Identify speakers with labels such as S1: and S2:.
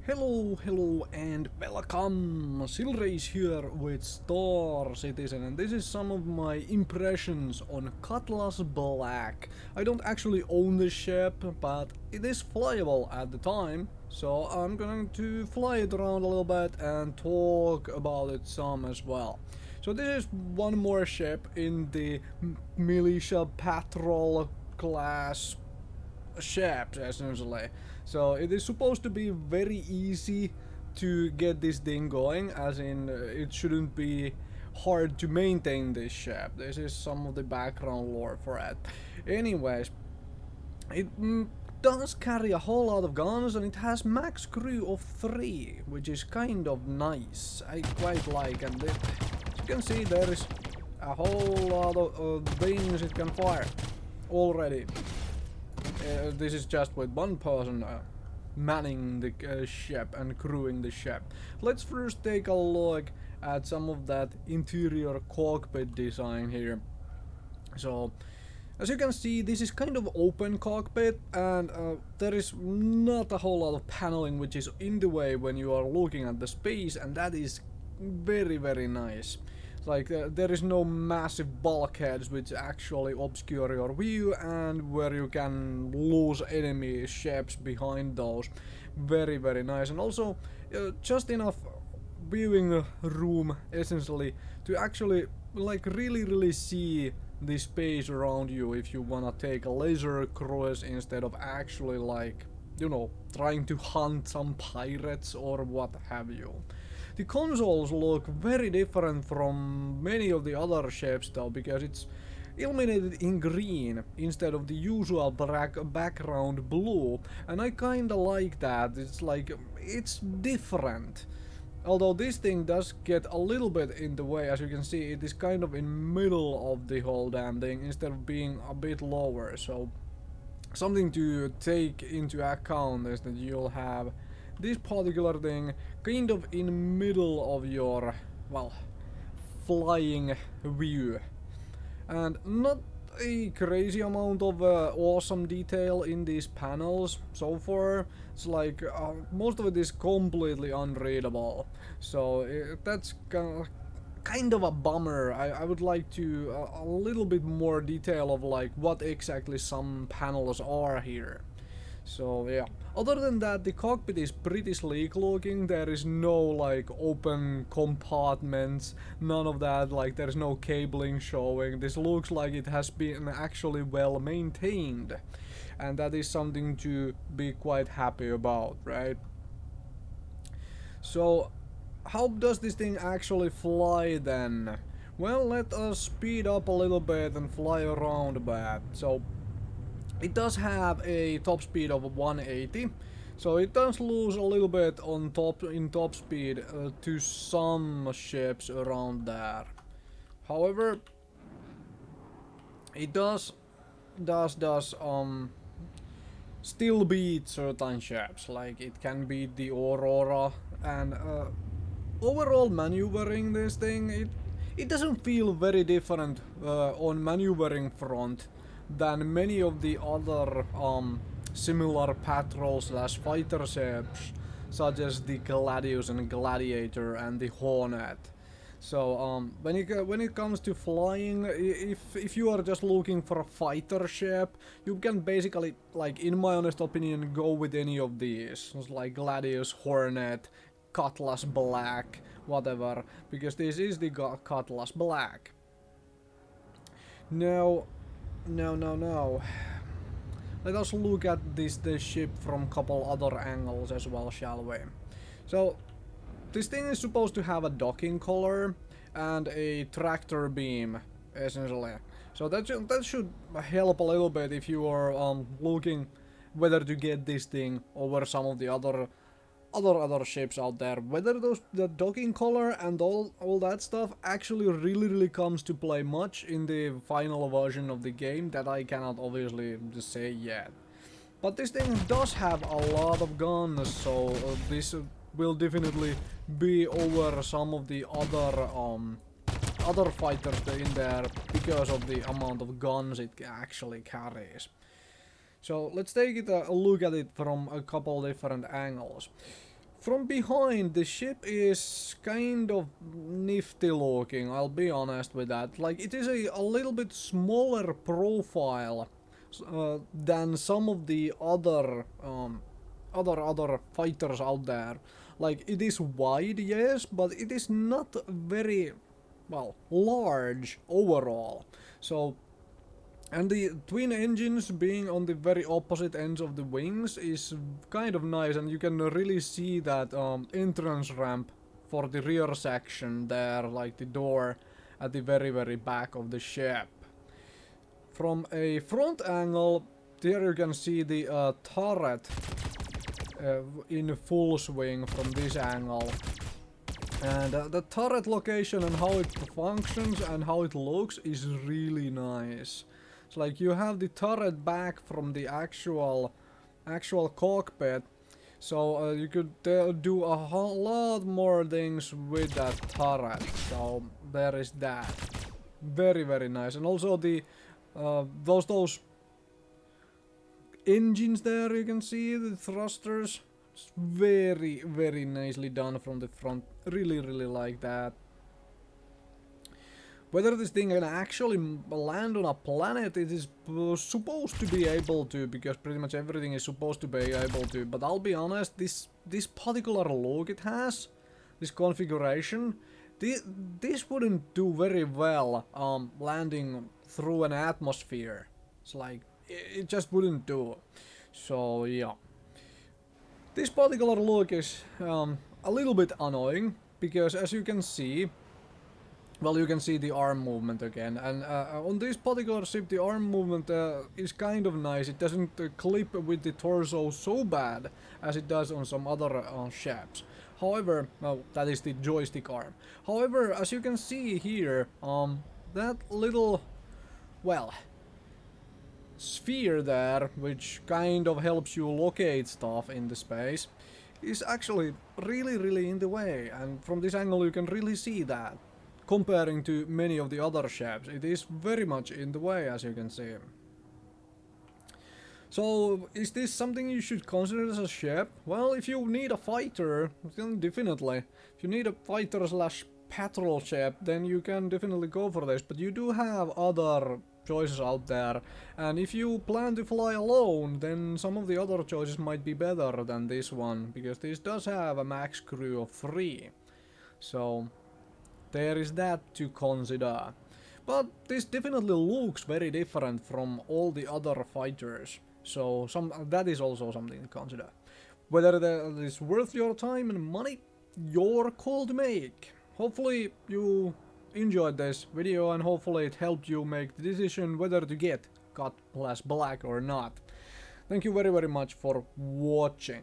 S1: Hello and welcome! Silrace here with Star Citizen, and this is some of my impressions on Cutlass Black. I don't actually own this ship, but it is flyable at the time, so I'm going to fly it around a little bit and talk about it some as well. So this is one more ship in the militia patrol class ships essentially. So it is supposed to be very easy to get this thing going, as in it shouldn't be hard to maintain this ship. This is some of the background lore for it. Anyways, it does carry a whole lot of guns and it has max crew of 3, which is kind of nice. I quite like, and as you can see there is a whole lot of things it can fire already. This is just with one person manning the ship and crewing the ship. Let's first take a look at some of that interior cockpit design here. So, as you can see, this is kind of open cockpit, and there is not a whole lot of paneling which is in the way when you are looking at the space, and that is very nice. Like, there is no massive bulkheads which actually obscure your view and where you can lose enemy ships behind those. Very nice, and also just enough viewing room essentially to actually like really see the space around you if you wanna take a laser cruise instead of actually, like, you know, trying to hunt some pirates or what have you. The consoles look very different from many of the other ships though, because it's illuminated in green instead of the usual black background blue, and I kinda like that. It's like, it's different. Although this thing does get a little bit in the way, as you can see, it is kind of in middle of the whole damn thing instead of being a bit lower, so something to take into account is that you'll have this particular thing kind of in middle of your, well, flying view. And not a crazy amount of awesome detail in these panels so far. It's like most of it is completely unreadable, so that's kind of a bummer. I would like to a little bit more detail of like what exactly some panels are here. So yeah, other than that, the cockpit is pretty sleek looking. There is no like open compartments, none of that, like there's no cabling showing. This looks like it has been actually well maintained, and that is something to be quite happy about, right? So how does this thing actually fly then? Well, let us speed up a little bit and fly around a bit. So it does have a top speed of 180, so it does lose a little bit on top speed to some ships around there. However, it does still beat certain ships, like it can beat the Aurora, and overall maneuvering this thing, it doesn't feel very different on maneuvering front than many of the other similar patrol slash fighter ships, such as the Gladius and Gladiator and the Hornet. So when it comes to flying, if you are just looking for a fighter ship, you can basically, like, in my honest opinion, go with any of these, like Gladius, Hornet, Cutlass Black, whatever, because this is the Cutlass Black. Now, let us look at this ship from couple other angles as well, shall we? So, this thing is supposed to have a docking collar and a tractor beam, essentially. So that should help a little bit if you are looking whether to get this thing over some of the other ships out there. Whether the docking collar and all that stuff actually really comes to play much in the final version of the game, that I cannot obviously just say yet. But this thing does have a lot of guns, so this will definitely be over some of the other fighters in there because of the amount of guns it actually carries. So let's take a look at it from a couple different angles. From behind, the ship is kind of nifty looking, I'll be honest with that. Like, it is a little bit smaller profile than some of the other fighters out there. Like, it is wide, yes, but it is not very, well, large overall. So, and the twin engines being on the very opposite ends of the wings is kind of nice, and you can really see that entrance ramp for the rear section there, like the door at the very back of the ship. From a front angle, there you can see the turret in full swing from this angle. And the turret location and how it functions and how it looks is really nice. It's like you have the turret back from the actual cockpit, so you could do a whole lot more things with that turret. So there is that. Very nice. And also the those engines there, you can see the thrusters. It's very nicely done from the front. Really like that. Whether this thing can actually land on a planet, it is supposed to be able to, because pretty much everything is supposed to be able to. But I'll be honest, this particular look it has, this configuration, this wouldn't do very well landing through an atmosphere. It's like, it just wouldn't do. So yeah. This particular look is a little bit annoying, because as you can see, well, you can see the arm movement again, and on this particular ship the arm movement is kind of nice. It doesn't clip with the torso so bad as it does on some other ships. However, well, that is the joystick arm. However, as you can see here, that little, well, sphere there, which kind of helps you locate stuff in the space, is actually really in the way, and from this angle you can really see that. Comparing to many of the other ships, it is very much in the way, as you can see. So, is this something you should consider as a ship? Well, if you need a fighter, then definitely. If you need a fighter slash patrol ship, then you can definitely go for this, but you do have other choices out there, and if you plan to fly alone, then some of the other choices might be better than this one, because this does have a max crew of 3. So there is that to consider. But this definitely looks very different from all the other fighters, so that is also something to consider. Whether that is worth your time and money, your call to make. Hopefully you enjoyed this video, and hopefully it helped you make the decision whether to get Cutlass Black or not. Thank you very much for watching.